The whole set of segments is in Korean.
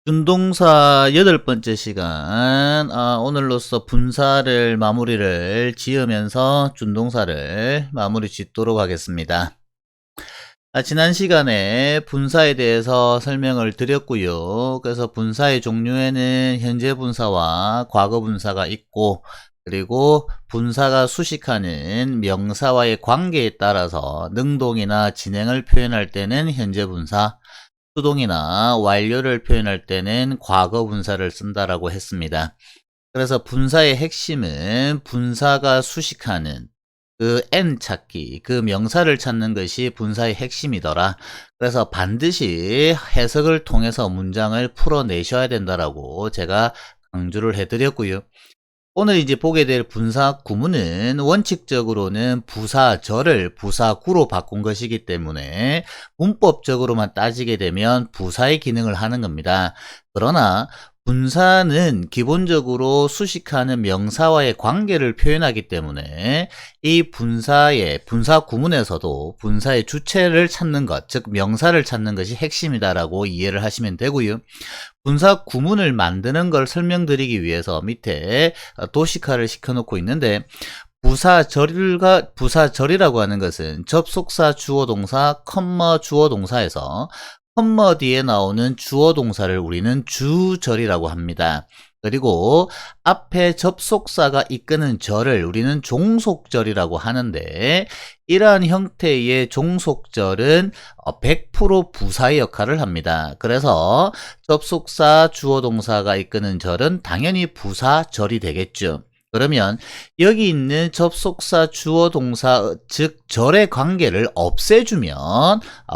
준동사 8번째 시간. 오늘로써 분사를 마무리를 지으면서 준동사를 마무리 짓도록 하겠습니다. 지난 시간에 분사에 대해서 설명을 드렸고요. 그래서 분사의 종류에는 현재 분사와 과거 분사가 있고, 그리고 분사가 수식하는 명사와의 관계에 따라서 능동이나 진행을 표현할 때는 현재 분사, 수동이나 완료를 표현할 때는 과거 분사를 쓴다라고 했습니다. 그래서 분사의 핵심은 분사가 수식하는 그 n 찾기, 그 명사를 찾는 것이 분사의 핵심이더라. 그래서 반드시 해석을 통해서 문장을 풀어내셔야 된다라고 제가 강조를 해드렸고요. 오늘 이제 보게 될 분사 구문은 원칙적으로는 부사절을 부사구로 바꾼 것이기 때문에 문법적으로만 따지게 되면 부사의 기능을 하는 겁니다. 그러나 분사는 기본적으로 수식하는 명사와의 관계를 표현하기 때문에 이 분사의 분사 구문에서도 분사의 주체를 찾는 것, 즉 명사를 찾는 것이 핵심이다라고 이해를 하시면 되고요. 분사 구문을 만드는 걸 설명드리기 위해서 밑에 도식화를 시켜놓고 있는데, 부사절이라고 하는 것은 접속사 주어동사 컴마 주어동사에서 컴마 뒤에 나오는 주어동사를 우리는 주절이라고 합니다. 그리고 앞에 접속사가 이끄는 절을 우리는 종속절이라고 하는데, 이러한 형태의 종속절은 100% 부사의 역할을 합니다. 그래서 접속사 주어동사가 이끄는 절은 당연히 부사절이 되겠죠. 그러면 여기 있는 접속사 주어동사 즉 절의 관계를 없애주면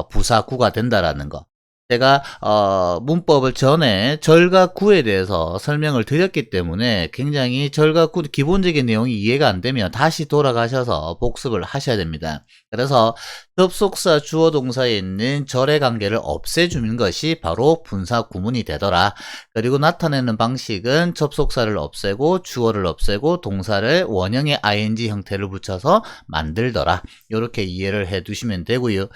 부사구가 된다라는 거. 제가 문법을 전에 절과 구에 대해서 설명을 드렸기 때문에 굉장히 절과 구 기본적인 내용이 이해가 안 되면 다시 돌아가셔서 복습을 하셔야 됩니다. 그래서 접속사 주어 동사에 있는 절의 관계를 없애주는 것이 바로 분사 구문이 되더라. 그리고 나타내는 방식은 접속사를 없애고 주어를 없애고 동사를 원형의 ing 형태를 붙여서 만들더라. 이렇게 이해를 해 두시면 되고요.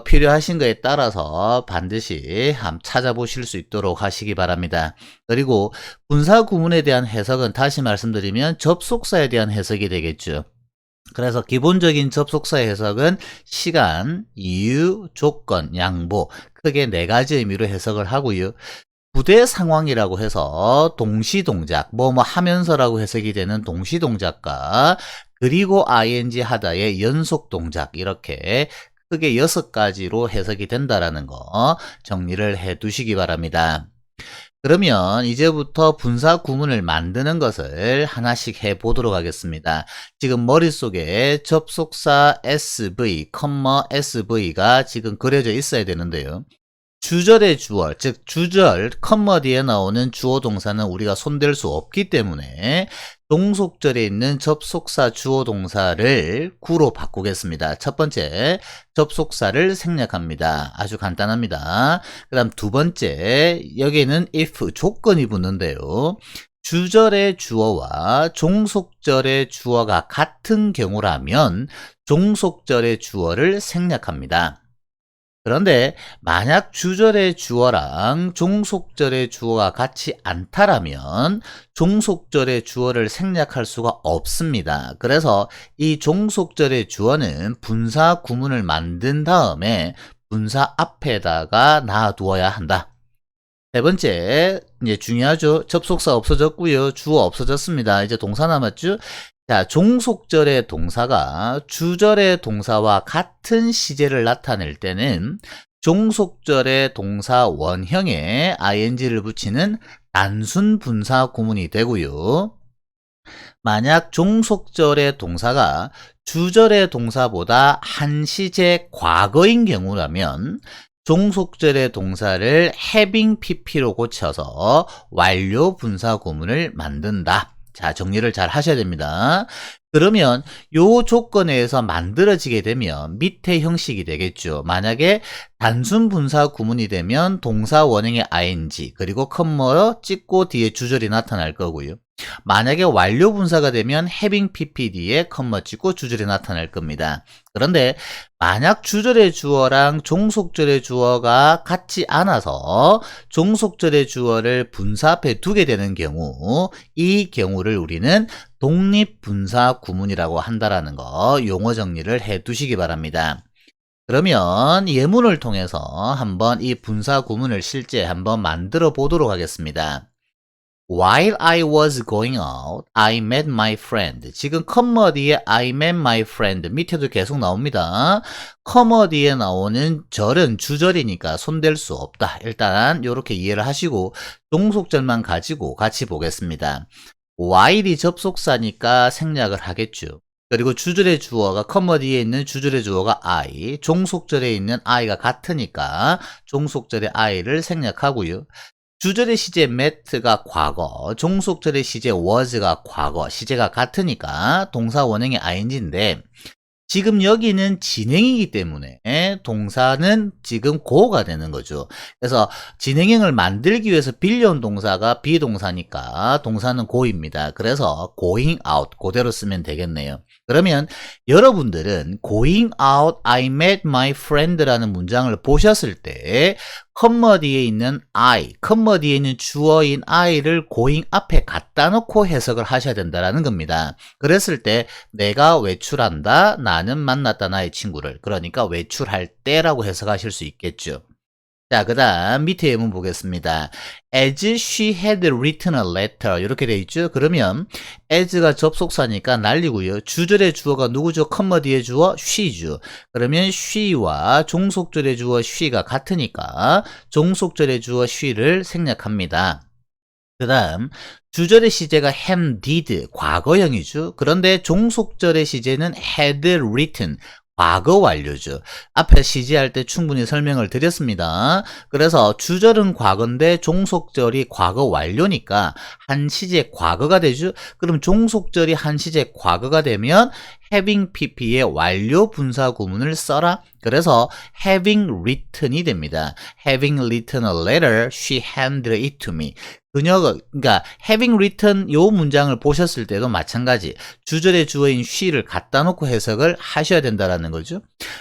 필요하신 거에 따라서 반드시 한번 찾아보실 수 있도록 하시기 바랍니다. 그리고 분사 구문에 대한 해석은 다시 말씀드리면 접속사에 대한 해석이 되겠죠. 그래서 기본적인 접속사의 해석은 시간, 이유, 조건, 양보, 크게 4가지 의미로 해석을 하고요. 부대 상황이라고 해서 동시동작, 뭐뭐 하면서라고 해석이 되는 동시동작과 그리고 ing 하다의 연속동작, 이렇게 크게 6가지로 해석이 된다라는 거 정리를 해 두시기 바랍니다. 그러면 이제부터 분사 구문을 만드는 것을 하나씩 해 보도록 하겠습니다. 지금 머릿속에 접속사 SV, SV가 지금 그려져 있어야 되는데요. 주절의 주어, 즉 주절, 컴마 뒤에 나오는 주어 동사는 우리가 손댈 수 없기 때문에 종속절에 있는 접속사 주어 동사를 구로 바꾸겠습니다. 첫 번째, 접속사를 생략합니다. 아주 간단합니다. 그 다음 두 번째, 여기에는 if, 조건이 붙는데요. 주절의 주어와 종속절의 주어가 같은 경우라면 종속절의 주어를 생략합니다. 그런데 만약 주절의 주어랑 종속절의 주어가 같이 않다라면 종속절의 주어를 생략할 수가 없습니다. 그래서 이 종속절의 주어는 분사 구문을 만든 다음에 분사 앞에다가 놔두어야 한다. 세 번째, 이제 중요하죠. 접속사 없어졌고요. 주어 없어졌습니다. 이제 동사 남았죠. 자, 종속절의 동사가 주절의 동사와 같은 시제를 나타낼 때는 종속절의 동사 원형에 ing를 붙이는 단순 분사 구문이 되고요. 만약 종속절의 동사가 주절의 동사보다 한 시제 과거인 경우라면 종속절의 동사를 having pp로 고쳐서 완료 분사 구문을 만든다. 자, 정리를 잘 하셔야 됩니다. 그러면 요 조건에 의해서 만들어지게 되면 밑에 형식이 되겠죠. 만약에 단순 분사 구문이 되면 동사 원형의 ing 그리고 컴마 찍고 뒤에 주절이 나타날 거고요. 만약에 완료 분사가 되면 having ppd에 컴마 찍고 주절이 나타날 겁니다. 그런데 만약 주절의 주어랑 종속절의 주어가 같지 않아서 종속절의 주어를 분사 앞에 두게 되는 경우, 이 경우를 우리는 독립분사 구문이라고 한다라는 거 용어 정리를 해 두시기 바랍니다. 그러면 예문을 통해서 한번 이 분사 구문을 실제 한번 만들어 보도록 하겠습니다. While I was going out, I met my friend. 지금 컴마 뒤에 I met my friend 밑에도 계속 나옵니다. 컴마 뒤에 나오는 절은 주절이니까 손댈 수 없다. 일단 이렇게 이해를 하시고 종속절만 가지고 같이 보겠습니다. while이 접속사니까 생략을 하겠죠. 그리고 주절의 주어가 컴마 뒤에 있는 주절의 주어가 I, 종속절에 있는 I가 같으니까 종속절의 I를 생략하고요. 주절의 시제 met가 과거, 종속절의 시제 was가 과거, 시제가 같으니까 동사 원형의 ing인데 지금 여기는 진행이기 때문에 동사는 지금 go가 되는 거죠. 그래서 진행형을 만들기 위해서 빌려온 동사가 비동사니까 동사는 go입니다. 그래서 going out 그대로 쓰면 되겠네요. 그러면 여러분들은 going out, I met my friend라는 문장을 보셨을 때 컴마 뒤에 있는 I, 컴마 뒤에 있는 주어인 I를 going 앞에 갖다 놓고 해석을 하셔야 된다는 겁니다. 그랬을 때 내가 외출한다, 나는 만났다 나의 친구를, 그러니까 외출할 때라고 해석하실 수 있겠죠. 자, 그 다음 밑에 예문 보겠습니다. As she had written a letter 이렇게 돼 있죠. 그러면 as가 접속사니까 날리고요. 주절의 주어가 누구죠? 컴마 뒤에 주어 she죠. 그러면 she와 종속절의 주어 she가 같으니까 종속절의 주어 she를 생략합니다. 그 다음 주절의 시제가 ham, did, 과거형이죠. 그런데 종속절의 시제는 had written, 과거 완료죠. 앞에 시제할 때 충분히 설명을 드렸습니다. 그래서 주절은 과거인데 종속절이 과거 완료니까 한 시제 과거가 되죠. 그럼 종속절이 한 시제 과거가 되면 having pp의 완료 분사 구문을 써라. 그래서 having written이 됩니다. Having written a letter, she handed it to me. 그러니까 having written 요 문장을 보셨을 때도 마찬가지 주절의 주어인 she를 갖다 놓고 해석을 하셔야 된다라는 거죠.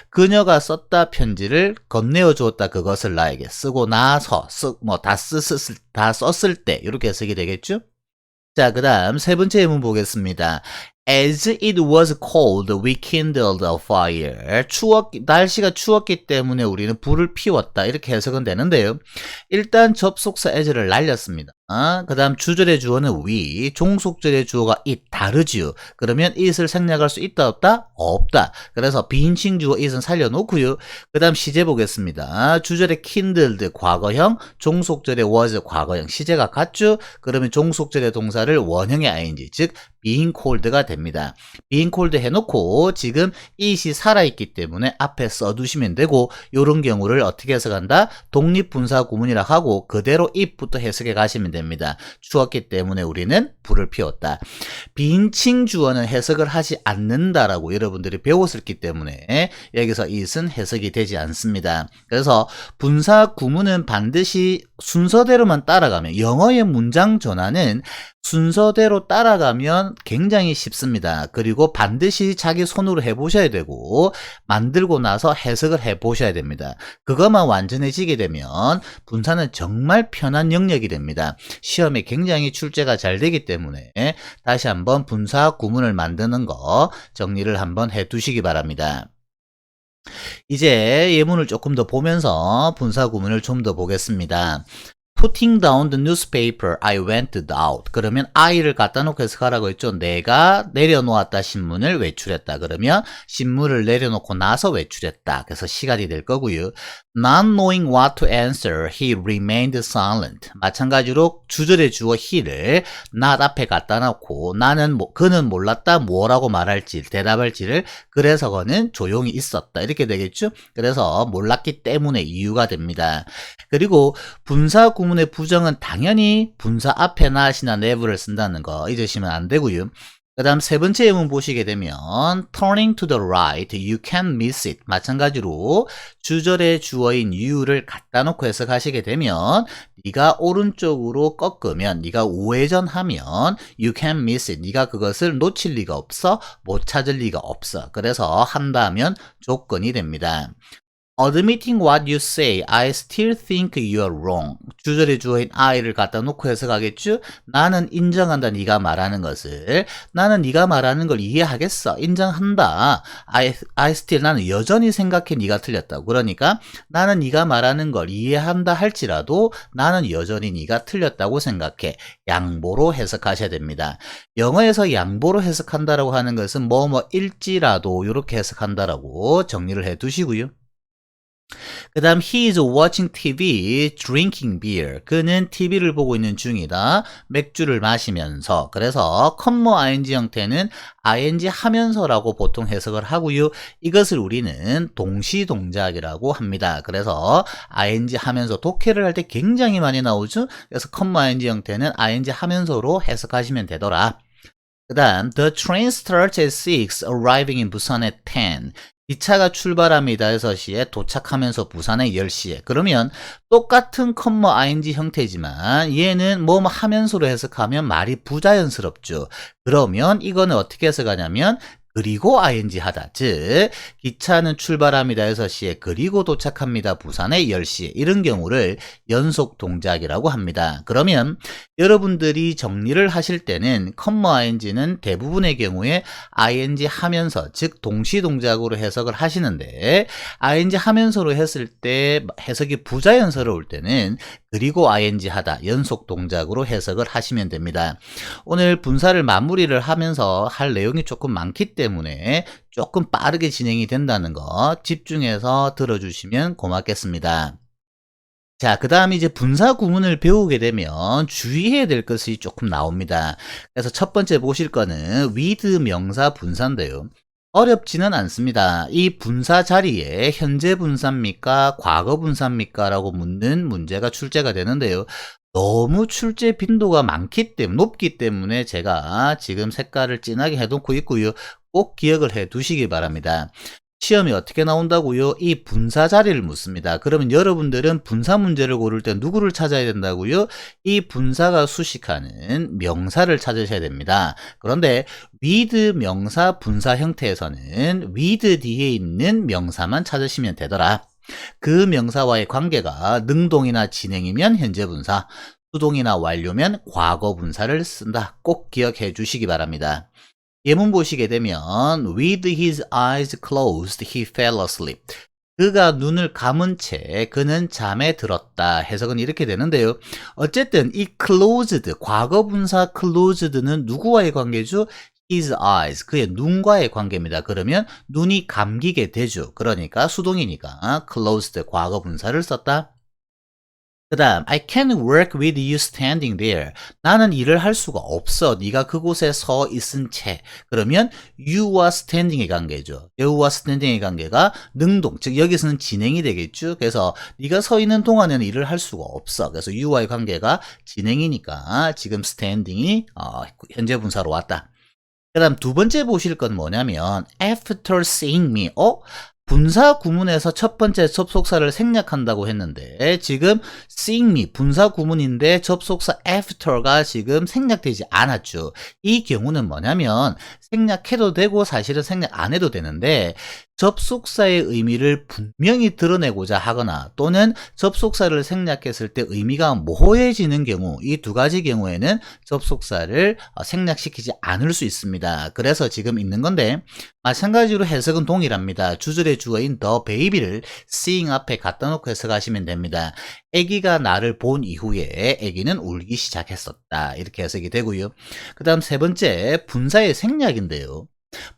그녀가 썼다 편지를 건네어 주었다 그것을 나에게 쓰고 나서 다 썼을 때 이렇게 해석이 되겠죠. 자, 그 다음 세 번째 예문 보겠습니다. As it was cold, we kindled a fire. 날씨가 추웠기 때문에 우리는 불을 피웠다. 이렇게 해석은 되는데요. 일단 접속사 as를 날렸습니다. 그 다음 주절의 주어는 we, 종속절의 주어가 it, 다르지요. 그러면 it을 생략할 수 있다, 없다? 없다. 그래서 비인칭 주어 it은 살려놓고요. 그 다음 시제 보겠습니다. 주절의 kindled, 과거형, 종속절의 was, 과거형. 시제가 같죠? 그러면 종속절의 동사를 원형의 ing, 즉 being cold가 됩니다. being cold 해놓고 지금 it이 살아있기 때문에 앞에 써두시면 되고 이런 경우를 어떻게 해석한다? 독립분사 구문이라 하고 그대로 it부터 해석해 가시면 됩니다. 추웠기 때문에 우리는 불을 피웠다. 비인칭 주어는 해석을 하지 않는다라고 여러분들이 배웠었기 때문에 여기서 it은 해석이 되지 않습니다. 그래서 분사 구문은 반드시 순서대로만 따라가면 영어의 문장 전환은 순서대로 따라가면 굉장히 쉽습니다. 그리고 반드시 자기 손으로 해보셔야 되고 만들고 나서 해석을 해보셔야 됩니다. 그것만 완전해지게 되면 분사는 정말 편한 영역이 됩니다. 시험에 굉장히 출제가 잘 되기 때문에 다시 한번 분사 구문을 만드는 거 정리를 한번 해 두시기 바랍니다. 이제 예문을 조금 더 보면서 분사 구문을 좀 더 보겠습니다. Putting down the newspaper, I went out. 그러면 I를 갖다 놓고 해석하라고 했죠. 내가 내려놓았다 신문을 외출했다. 그러면 신문을 내려놓고 나서 외출했다. 그래서 시간이 될 거고요. Not knowing what to answer, he remained silent. 마찬가지로 주절의 주어 he를 not 앞에 갖다 놓고 그는 몰랐다 뭐라고 말할지 대답할지를 그래서 그는 조용히 있었다. 이렇게 되겠죠. 그래서 몰랐기 때문에 이유가 됩니다. 그리고 분사 구문의 부정은 당연히 분사 앞에 not이나 never를 쓴다는 거 잊으시면 안 되고요. 그 다음 세 번째 예문 보시게 되면 turning to the right, you can miss it. 마찬가지로 주절의 주어인 you를 갖다 놓고 해석하시게 되면 네가 오른쪽으로 꺾으면, 네가 우회전하면 you can miss it. 네가 그것을 놓칠 리가 없어, 못 찾을 리가 없어. 그래서 한다면 조건이 됩니다. Admitting what you say, I still think you're wrong. 주절의 주어인 I를 갖다 놓고 해석하겠죠? 나는 인정한다, 네가 말하는 것을. 나는 네가 말하는 걸 이해하겠어. 인정한다. I still, 나는 여전히 생각해 네가 틀렸다고. 그러니까 나는 네가 말하는 걸 이해한다 할지라도 나는 여전히 네가 틀렸다고 생각해. 양보로 해석하셔야 됩니다. 영어에서 양보로 해석한다라고 하는 것은 뭐일지라도 이렇게 해석한다라고 정리를 해 두시고요. 그 다음 he is watching TV, drinking beer. 그는 TV를 보고 있는 중이다. 맥주를 마시면서. 그래서 컴머 ing 형태는 ing 하면서라고 보통 해석을 하고요. 이것을 우리는 동시동작이라고 합니다. 그래서 ing 하면서 독해를 할 때 굉장히 많이 나오죠. 그래서 컴머 ing 형태는 ing 하면서로 해석하시면 되더라. 그 다음 the train starts at 6, arriving in Busan at 10. 기차가 출발합니다. 6시에 도착하면서 부산에 10시에. 그러면 똑같은 컴머 ing 형태지만 얘는 뭐 하면서로 해석하면 말이 부자연스럽죠. 그러면 이거는 어떻게 해석하냐면 그리고 ing 하다. 즉 기차는 출발합니다. 6시에 그리고 도착합니다. 부산에 10시에. 이런 경우를 연속 동작이라고 합니다. 그러면 여러분들이 정리를 하실 때는 컴머 ing는 대부분의 경우에 ing 하면서, 즉 동시 동작으로 해석을 하시는데 ing 하면서로 했을 때 해석이 부자연스러울 때는 그리고 ing 하다 연속 동작으로 해석을 하시면 됩니다. 오늘 분사를 마무리를 하면서 할 내용이 조금 많기 때문에 조금 빠르게 진행이 된다는 거 집중해서 들어주시면 고맙겠습니다. 자, 그 다음 이제 분사 구문을 배우게 되면 주의해야 될 것이 조금 나옵니다. 그래서 첫 번째 보실 거는 with 명사 분사인데요. 어렵지는 않습니다. 이 분사 자리에 현재 분사입니까? 과거 분사입니까? 라고 묻는 문제가 출제가 되는데요. 너무 출제 빈도가 높기 때문에 제가 지금 색깔을 진하게 해놓고 있고요. 꼭 기억을 해 두시기 바랍니다. 시험이 어떻게 나온다고요? 이 분사 자리를 묻습니다. 그러면 여러분들은 분사 문제를 고를 때 누구를 찾아야 된다고요? 이 분사가 수식하는 명사를 찾으셔야 됩니다. 그런데 with 명사 분사 형태에서는 with 뒤에 있는 명사만 찾으시면 되더라. 그 명사와의 관계가 능동이나 진행이면 현재 분사, 수동이나 완료면 과거 분사를 쓴다. 꼭 기억해 주시기 바랍니다. 예문 보시게 되면 with his eyes closed, he fell asleep. 그가 눈을 감은 채 그는 잠에 들었다. 해석은 이렇게 되는데요. 어쨌든 이 closed, 과거 분사 closed는 누구와의 관계죠? his eyes, 그의 눈과의 관계입니다. 그러면 눈이 감기게 되죠. 그러니까 수동이니까 closed 과거 분사를 썼다. 그 다음 I can't work with you standing there. 나는 일을 할 수가 없어. 네가 그곳에 서 있은 채. 그러면 you와 standing의 관계죠. you와 standing의 관계가 능동, 즉 여기서는 진행이 되겠죠. 그래서 네가 서 있는 동안에는 일을 할 수가 없어. 그래서 you와의 관계가 진행이니까 지금 standing이 현재 분사로 왔다. 그 다음 두 번째 보실 건 뭐냐면 after seeing me. 분사 구문에서 첫 번째 접속사를 생략한다고 했는데 지금 seeing me 분사 구문인데 접속사 after가 지금 생략되지 않았죠. 이 경우는 뭐냐면 생략해도 되고 사실은 생략 안 해도 되는데 접속사의 의미를 분명히 드러내고자 하거나 또는 접속사를 생략했을 때 의미가 모호해지는 경우, 이 두 가지 경우에는 접속사를 생략시키지 않을 수 있습니다. 그래서 지금 있는 건데 마찬가지로 해석은 동일합니다. 주절의 주어인 the baby를 seeing 앞에 갖다 놓고 해석하시면 됩니다. 아기가 나를 본 이후에 아기는 울기 시작했었다. 이렇게 해석이 되고요. 그 다음 세 번째 분사의 생략인데요.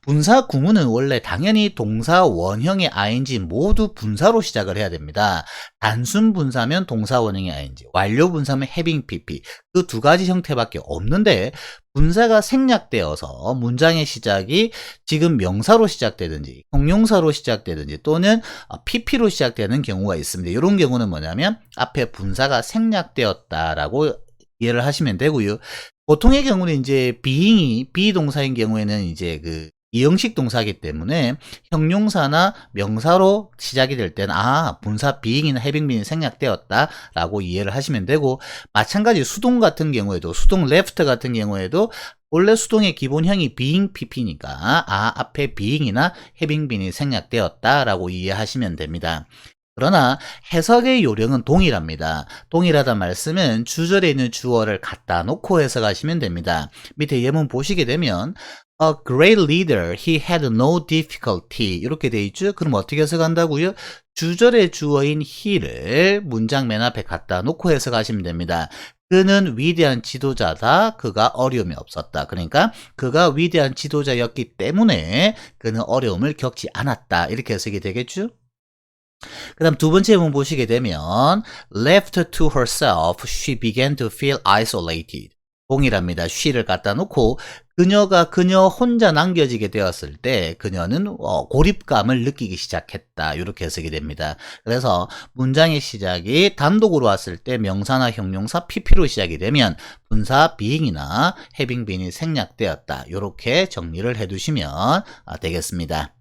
분사 구문은 원래 당연히 동사 원형의 ing 모두 분사로 시작을 해야 됩니다. 단순 분사면 동사 원형의 ing, 완료 분사면 having pp 그 두 가지 형태밖에 없는데 분사가 생략되어서 문장의 시작이 지금 명사로 시작되든지 형용사로 시작되든지 또는 pp로 시작되는 경우가 있습니다. 이런 경우는 뭐냐면 앞에 분사가 생략되었다라고 이해를 하시면 되고요. 보통의 경우는 이제 being이 비동사인 경우에는 이제 그 이형식 동사이기 때문에 형용사나 명사로 시작이 될 때는 분사 being이나 having been이 생략되었다 라고 이해를 하시면 되고, 마찬가지 수동 같은 경우에도, 수동 left 같은 경우에도 원래 수동의 기본형이 being pp니까 앞에 being이나 having been이 생략되었다 라고 이해하시면 됩니다. 그러나 해석의 요령은 동일합니다. 동일하다는 말씀은 주절에 있는 주어를 갖다 놓고 해석하시면 됩니다. 밑에 예문 보시게 되면 A great leader, he had no difficulty 이렇게 돼 있죠. 그럼 어떻게 해석한다고요? 주절의 주어인 he를 문장 맨 앞에 갖다 놓고 해석하시면 됩니다. 그는 위대한 지도자다. 그가 어려움이 없었다. 그러니까 그가 위대한 지도자였기 때문에 그는 어려움을 겪지 않았다. 이렇게 해석이 되겠죠. 그 다음 두 번째 예문 보시게 되면 Left to herself, she began to feel isolated. 동일합니다. she를 갖다 놓고 그녀가 그녀 혼자 남겨지게 되었을 때 그녀는 고립감을 느끼기 시작했다. 이렇게 해석이 됩니다. 그래서 문장의 시작이 단독으로 왔을 때 명사나 형용사 pp로 시작이 되면 분사 being이나 having been이 생략되었다. 이렇게 정리를 해두시면 되겠습니다.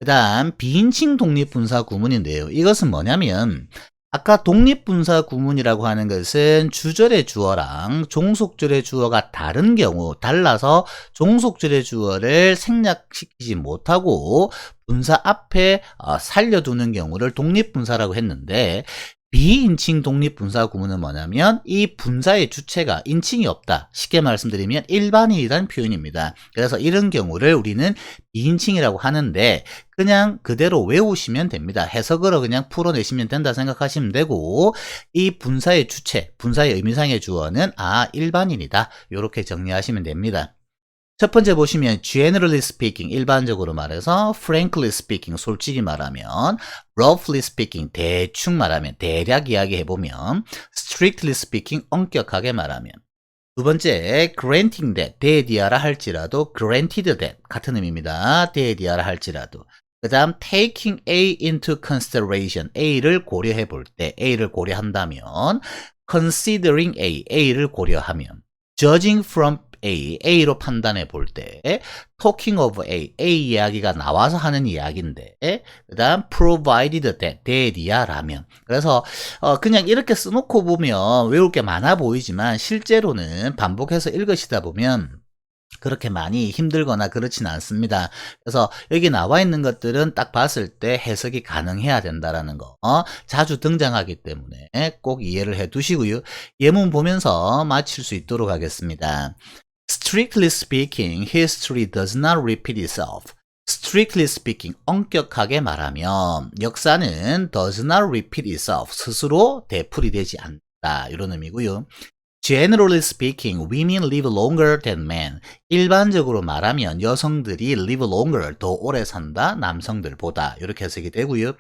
그 다음 비인칭 독립분사 구문인데요. 이것은 뭐냐면 아까 독립분사 구문이라고 하는 것은 주절의 주어랑 종속절의 주어가 다른 경우, 달라서 종속절의 주어를 생략시키지 못하고 분사 앞에 살려두는 경우를 독립분사라고 했는데, 비인칭 독립분사 구문은 뭐냐면 이 분사의 주체가 인칭이 없다. 쉽게 말씀드리면 일반인이라는 표현입니다. 그래서 이런 경우를 우리는 비인칭이라고 하는데 그냥 그대로 외우시면 됩니다. 해석으로 그냥 풀어내시면 된다 생각하시면 되고, 이 분사의 주체, 분사의 의미상의 주어는 일반인이다. 이렇게 정리하시면 됩니다. 첫 번째 보시면 generally speaking, 일반적으로 말해서 frankly speaking, 솔직히 말하면 roughly speaking, 대충 말하면, 대략 이야기해보면 strictly speaking, 엄격하게 말하면. 두 번째 granting that, 대디하라 할지라도 granted that, 같은 의미입니다. 대디하라 할지라도. 그 다음 taking A into consideration, A를 고려해 볼 때, A를 고려한다면 considering A, A를 고려하면 judging from A, A로 판단해 볼 때 talking of A, A 이야기가 나와서 하는 이야기인데 그 다음 provided that, 대리야라면. 그래서 그냥 이렇게 써놓고 보면 외울 게 많아 보이지만 실제로는 반복해서 읽으시다 보면 그렇게 많이 힘들거나 그렇진 않습니다. 그래서 여기 나와 있는 것들은 딱 봤을 때 해석이 가능해야 된다라는 거 자주 등장하기 때문에 꼭 이해를 해 두시고요. 예문 보면서 마칠 수 있도록 하겠습니다. Strictly speaking, history does not repeat itself. Strictly speaking, 엄격하게 말하면 역사는 does not repeat itself, 스스로 되풀이 되지 않다. 이런 의미고요. Generally speaking, women live longer than men. 일반적으로 말하면 여성들이 live longer, 더 오래 산다, 남성들보다. 이렇게 해석이 되고요.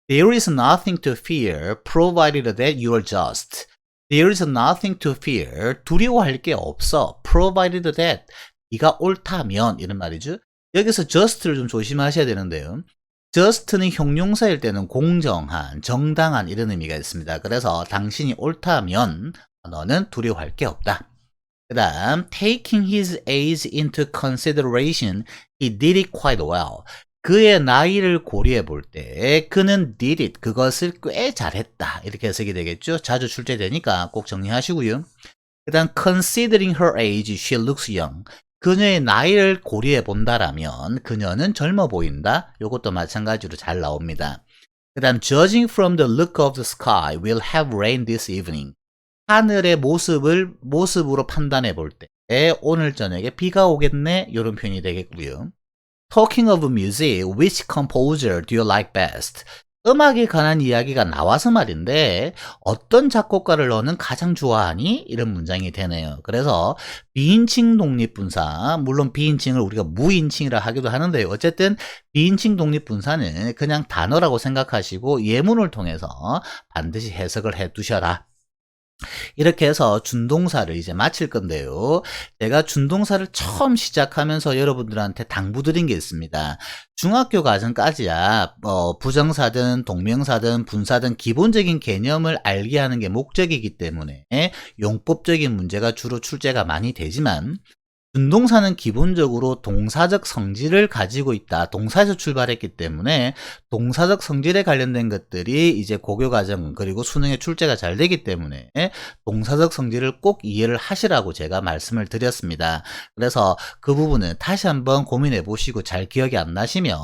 There is nothing to fear, provided that you are just. There is nothing to fear, 두려워할 게 없어, provided that, 네가 옳다면, 이런 말이죠. 여기서 just를 좀 조심하셔야 되는데요. just는 형용사일 때는 공정한, 정당한 이런 의미가 있습니다. 그래서 당신이 옳다면 너는 두려워할 게 없다. 그 다음 taking his age into consideration, he did it quite well. 그의 나이를 고려해 볼 때 그는 did it, 그것을 꽤 잘했다. 이렇게 해석이 되겠죠. 자주 출제되니까 꼭 정리하시고요. 그 다음 considering her age, she looks young. 그녀의 나이를 고려해 본다라면 그녀는 젊어 보인다. 이것도 마찬가지로 잘 나옵니다. 그 다음 judging from the look of the sky, we'll have rain this evening. 하늘의 모습으로 판단해 볼 때 오늘 저녁에 비가 오겠네, 이런 표현이 되겠고요. Talking of music, which composer do you like best? 음악에 관한 이야기가 나와서 말인데 어떤 작곡가를 너는 가장 좋아하니? 이런 문장이 되네요. 그래서 비인칭 독립분사, 물론 비인칭을 우리가 무인칭이라 하기도 하는데요. 어쨌든 비인칭 독립분사는 그냥 단어라고 생각하시고 예문을 통해서 반드시 해석을 해 두셔라. 이렇게 해서 준동사를 이제 마칠 건데요. 제가 준동사를 처음 시작하면서 여러분들한테 당부드린 게 있습니다. 중학교 과정까지야 부정사든 동명사든 분사든 기본적인 개념을 알게 하는 게 목적이기 때문에 용법적인 문제가 주로 출제가 많이 되지만, 준동사는 기본적으로 동사적 성질을 가지고 있다. 동사에서 출발했기 때문에 동사적 성질에 관련된 것들이 이제 고교과정 그리고 수능에 출제가 잘 되기 때문에 동사적 성질을 꼭 이해를 하시라고 제가 말씀을 드렸습니다. 그래서 그 부분은 다시 한번 고민해 보시고 잘 기억이 안 나시면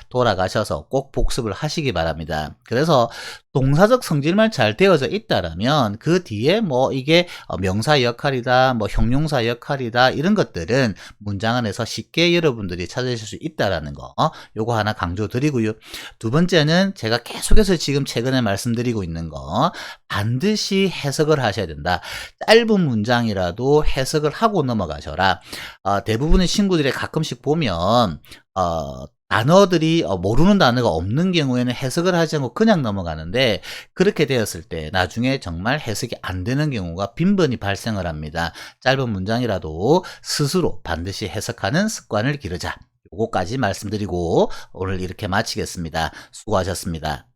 돌아가셔서 꼭 복습을 하시기 바랍니다. 그래서 동사적 성질만 잘 되어져 있다라면 그 뒤에 뭐 이게 명사 역할이다, 뭐 형용사 역할이다, 이런 것들은 문장 안에서 쉽게 여러분들이 찾으실 수 있다라는 거, 요거 하나 강조드리고요. 두 번째는 제가 계속해서 지금 최근에 말씀드리고 있는 거, 반드시 해석을 하셔야 된다. 짧은 문장이라도 해석을 하고 넘어가셔라. 대부분의 친구들이 가끔씩 보면 단어들이 모르는 단어가 없는 경우에는 해석을 하지 않고 그냥 넘어가는데, 그렇게 되었을 때 나중에 정말 해석이 안 되는 경우가 빈번히 발생을 합니다. 짧은 문장이라도 스스로 반드시 해석하는 습관을 기르자. 요거까지 말씀드리고 오늘 이렇게 마치겠습니다. 수고하셨습니다.